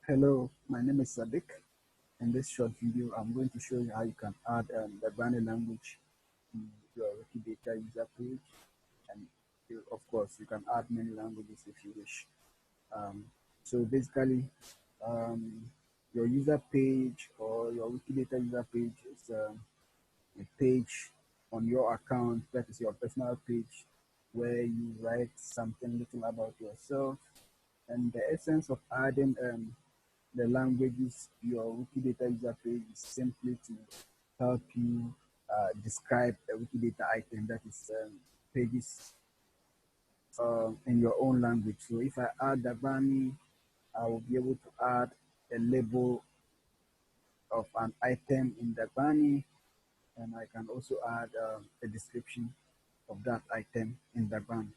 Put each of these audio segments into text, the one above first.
Hello, my name is Sadik. In this short video, I'm going to show you how you can add the Dagbani language to your Wikidata user page. And of course, you can add many languages if you wish. Um, so basically, um, your user page or your Wikidata user page is a page on your account, that is your personal page, where you write something little about yourself. And the essence of adding the languages your Wikidata user page is simply to help you describe a Wikidata item, that is pages in your own language. So if I add Dagbani, I will be able to add a label of an item in Dagbani, and I can also add a description of that item in Dagbani.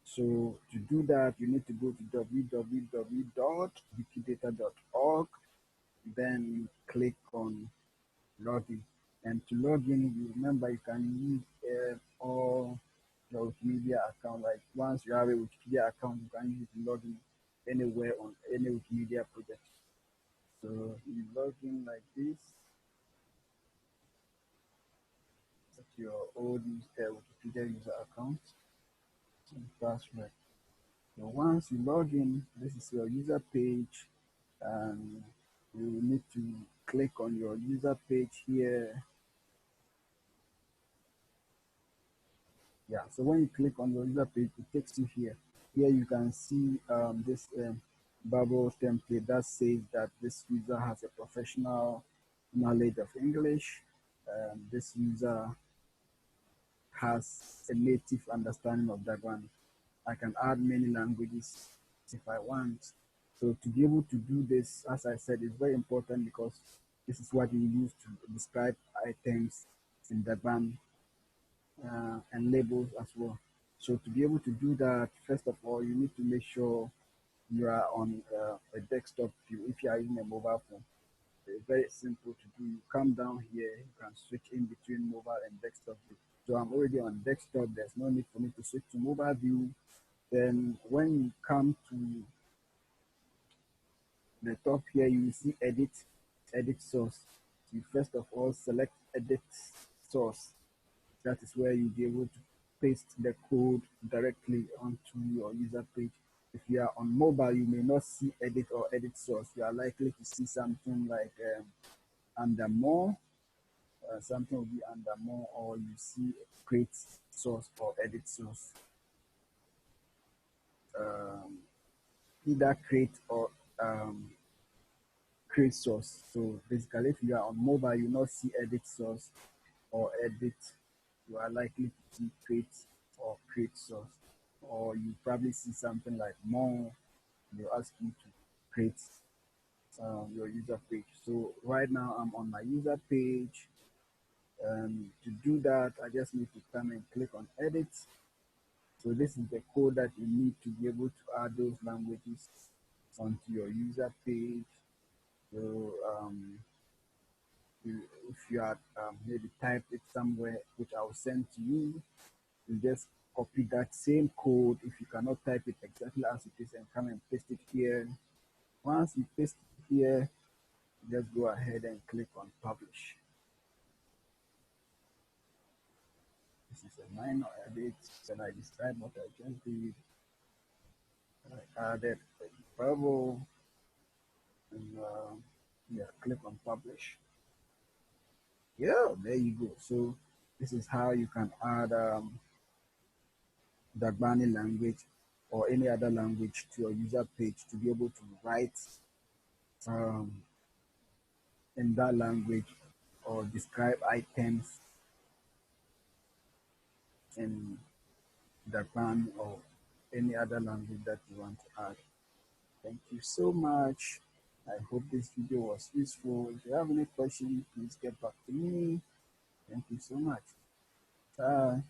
So to do that, you need to go to www.wikidata.org, then you click on login. And to log in, you remember you can use all your Wikimedia account. Like once you have a Wikipedia account, you can use it to log in anywhere on any Wikimedia project. So you log in like this, set your old Wikipedia user account and password. So once you log in, this is your user page, and you need to click on your user page here. Yeah, so when you click on your user page, it takes you here. Here you can see this bubble template that says that this user has a professional knowledge of English. This user has a native understanding of Dagbani. I can add many languages if I want. So to be able to do this, as I said, is very important because this is what you use to describe items in Dagbani and labels as well. So to be able to do that, first of all, you need to make sure you are on a desktop view. If you are using a mobile phone, it's very simple to do. You come down here, you can switch in between mobile and desktop view. So I'm already on desktop. There's no need for me to switch to mobile view. Then when you come to the top here, you will see edit source. You first of all select edit source. That is where you'll be able to paste the code directly onto your user page. If you are on mobile, you may not see edit or edit source. You are likely to see something like under more, something will be under more, or you see create source or edit source. Um, Either create or create source. So basically, if you are on mobile, you not see edit source or edit, you are likely to see create or create source, or you probably see something like more. They ask you to create your user page. So right now I'm on my user page. To do that, I just need to come and click on edit. So this is the code that you need to be able to add those languages onto your user page. So if you had maybe typed it somewhere, which I'll send to you, you just copy that same code if you cannot type it exactly as it is and come and paste it here. Once you paste it here, just go ahead and click on publish. This is a minor edit, and I describe what I just did. I added a bubble, and yeah, click on publish. Yeah, there you go. So this is how you can add Dagbani language or any other language to your user page to be able to write um, in that language or describe items in Dagbani or any other language that you want to add. Thank you so much. I hope this video was useful. If you have any questions, please get back to me. Thank you so much. Bye.